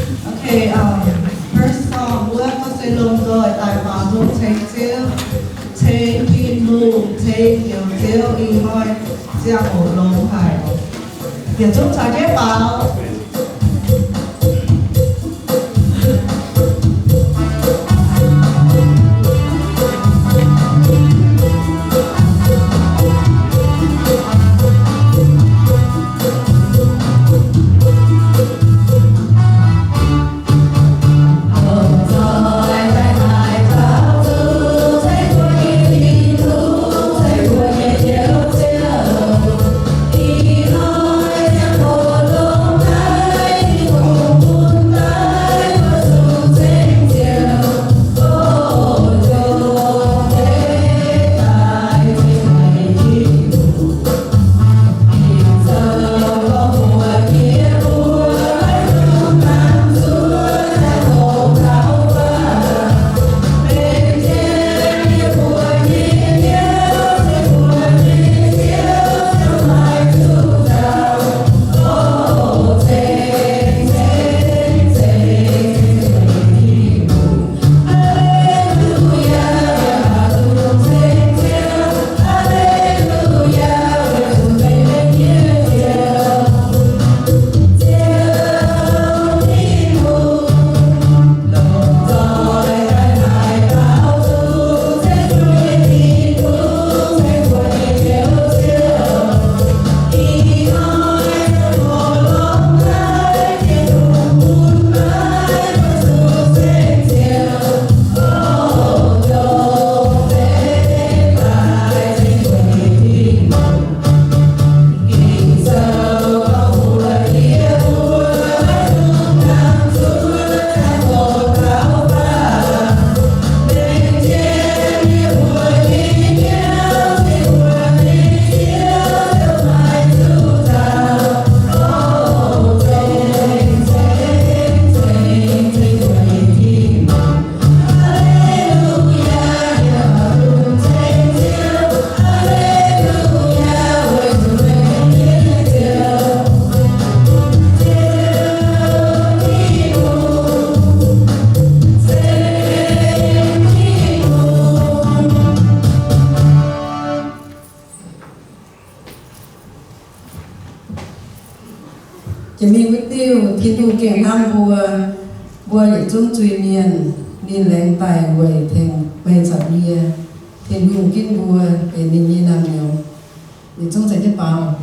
Okay, first song, Bữa có sẽ luôn rồi tại bảo luôn take chiếu take in move take nhiều chiếu y hơi giang ổ lông hải Việt Trung trái ghép bảo Chỉ mình quyết tiêu thiên tu kiện ham bùa bùa để chung truy miền nên lén tài quầy thành bên sở bia thiên hùng kinh bùa để nên như làm nhiều để chung giải cái bao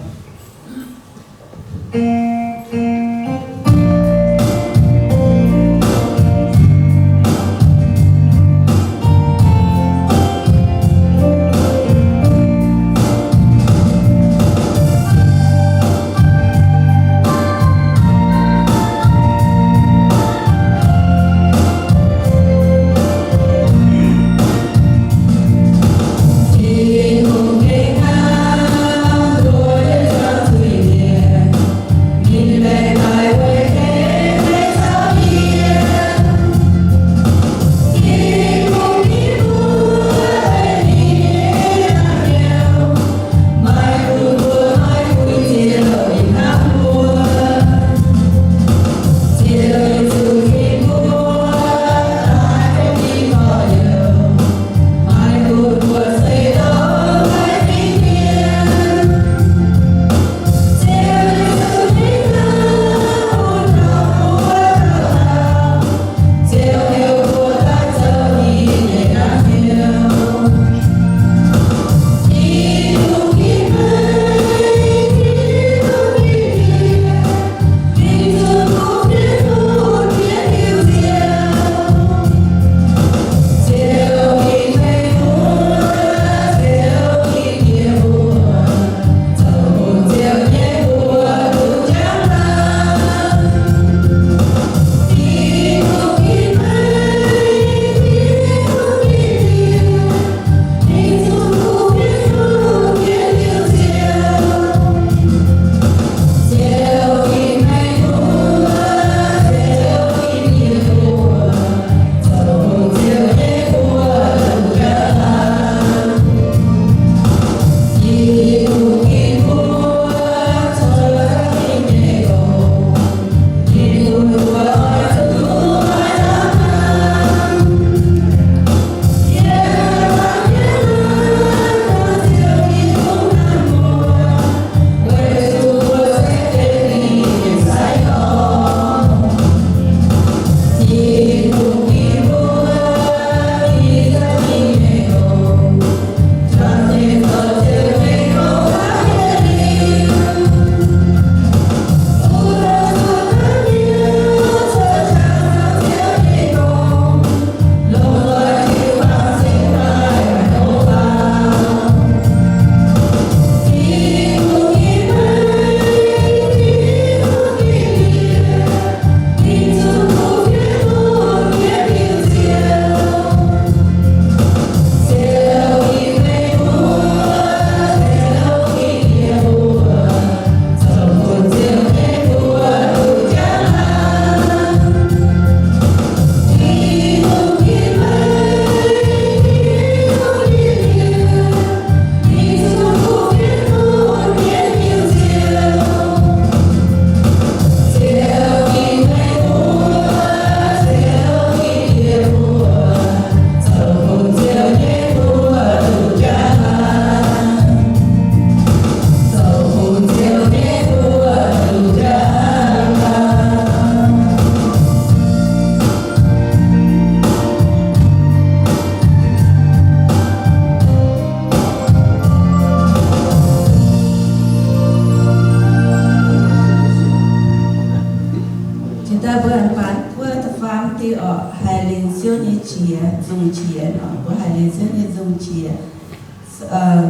bữa ăn bán bữa tập farm thì ở hai liên siêu như chia dùng chia ở bữa hai liên siêu như dùng chia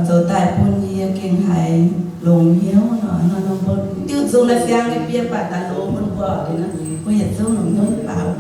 rồi tại buôn như kinh hai lồng hiếu nó bớt tiêu dùng là sang cái bia bát ta lô bớt bớt thì nó bây giờ dùng lồng hiếu bảo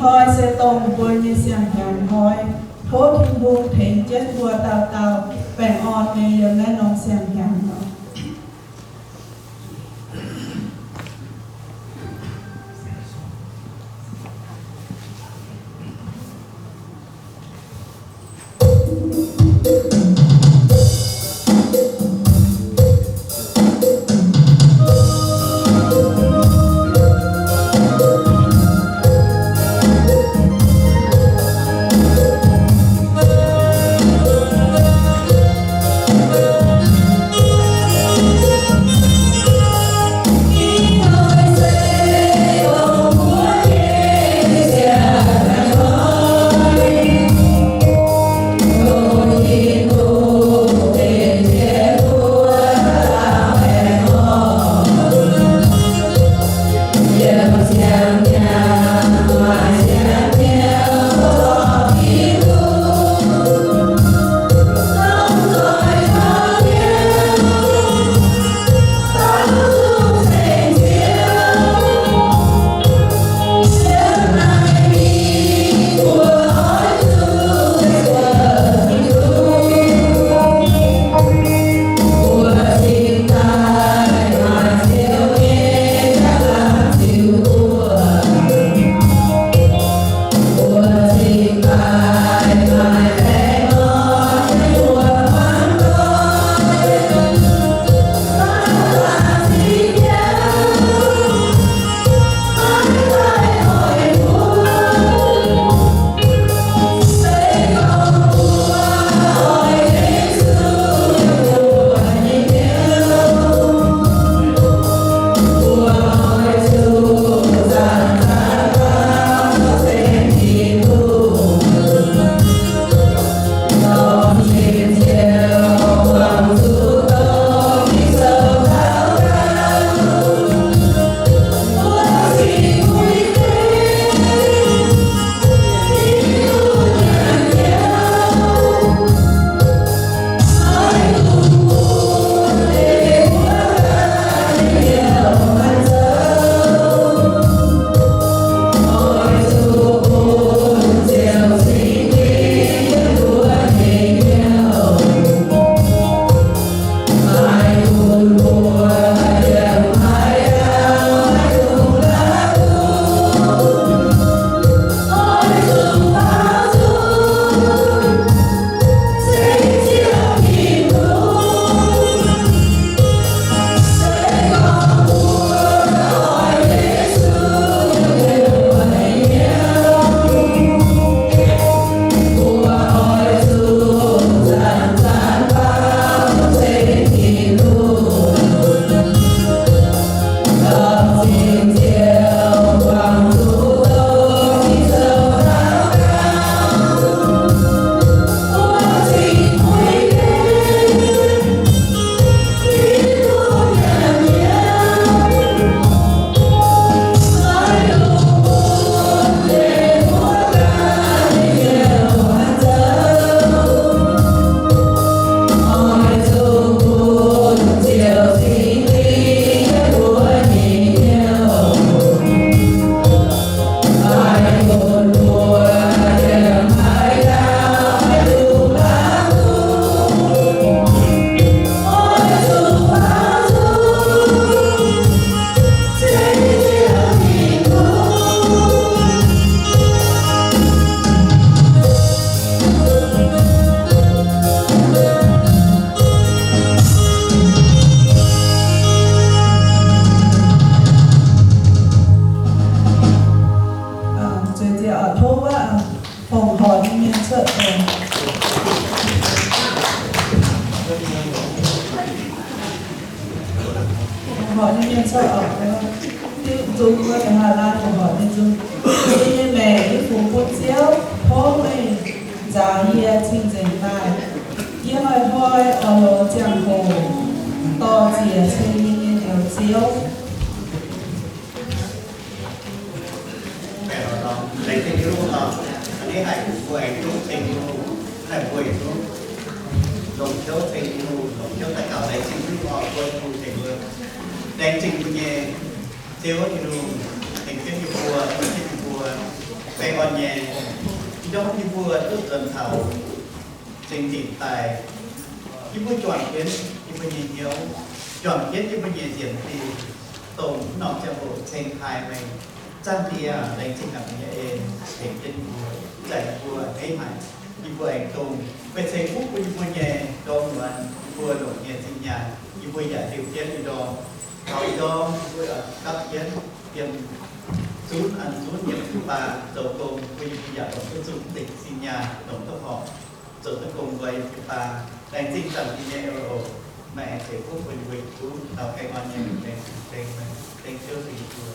hoi sẽ tông bôi như xiang hàng hoi thố thiên buông thịnh chết vua tàu tàu bèn on như dân lấy nông xiang hàng hoi. họ như nhân sơ ở đó dùng qua cái Hà Lan của họ nên dùng như mẹ cái phụ quân chiếu phố này giáo hier trên dành tài như hỏi ở giang hồ to chìa trên những điều chiếu mẹ nói đó lấy cái lúc đó anh ấy hãy của anh lúc tình yêu hãy của anh lúc lồng thiếu tình yêu lồng thiếu tất cả lấy tình yêu họ quên thu tình yêu đánh tình của nhẹ thiếu thì luôn tình yêu như vua tình yêu như vua phải còn nhẹ đó như vua tức dần thảo tình tình tài khi vua chọn kiến khi vua nhìn nhớ chọn kiến khi vua nhìn diện thì tổng nọ cho bộ thành hài mình trang địa đánh trình gặp nhà em thành chân giải vua ấy mãi đi vua ảnh tùng về xây phúc của vua nhẹ đông đoàn vua đổ nhẹ sinh nhà đi vua giải điều kiện đi đo hỏi đo vua ở các kiến tiêm rút ăn rút nhiễm thứ ba dầu tôm vua giải tổng tư dụng tịch sinh nhà tổng tốc họ dầu tất cùng với thứ ba đánh trình rằng đi nhẹ ở mẹ thể phúc với vua chú tàu cây con nhẹ mình tên chưa gì vua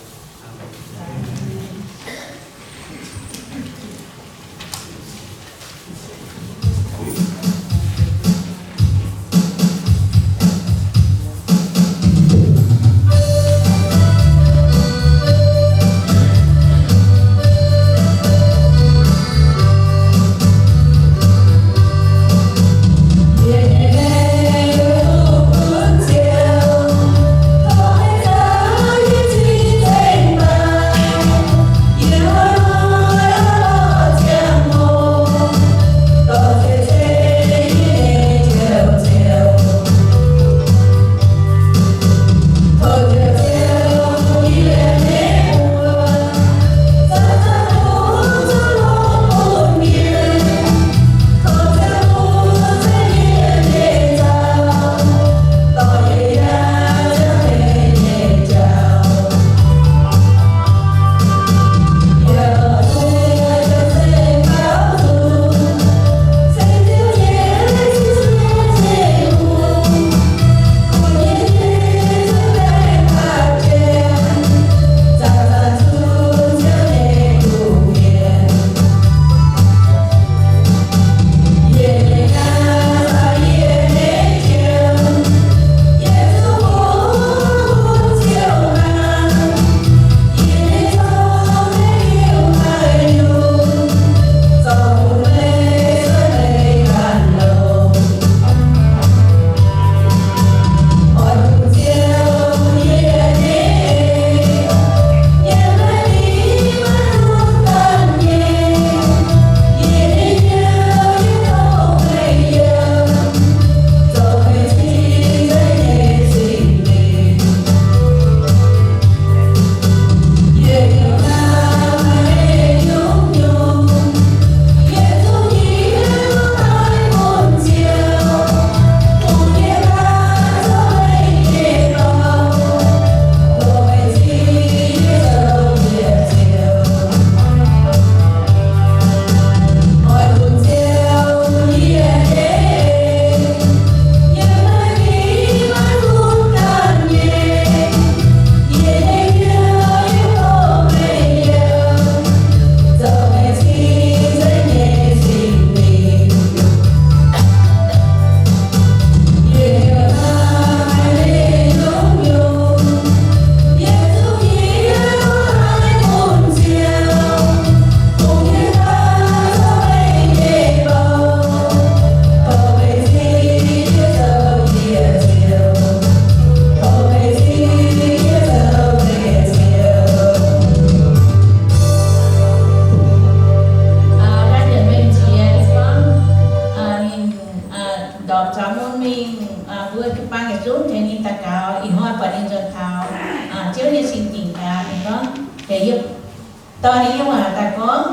tao đi mà ta có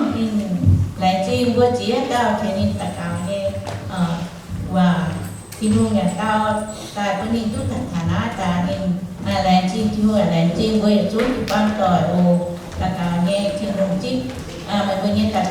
lại chim vừa chỉ tao thì nên ta cao nghe và thì luôn nhà tao ta có nên chút thản thản ta nên lại chim chưa lại chim vừa chút thì ban tỏi ô ta cao nghe thì đồng chí mà bây giờ ta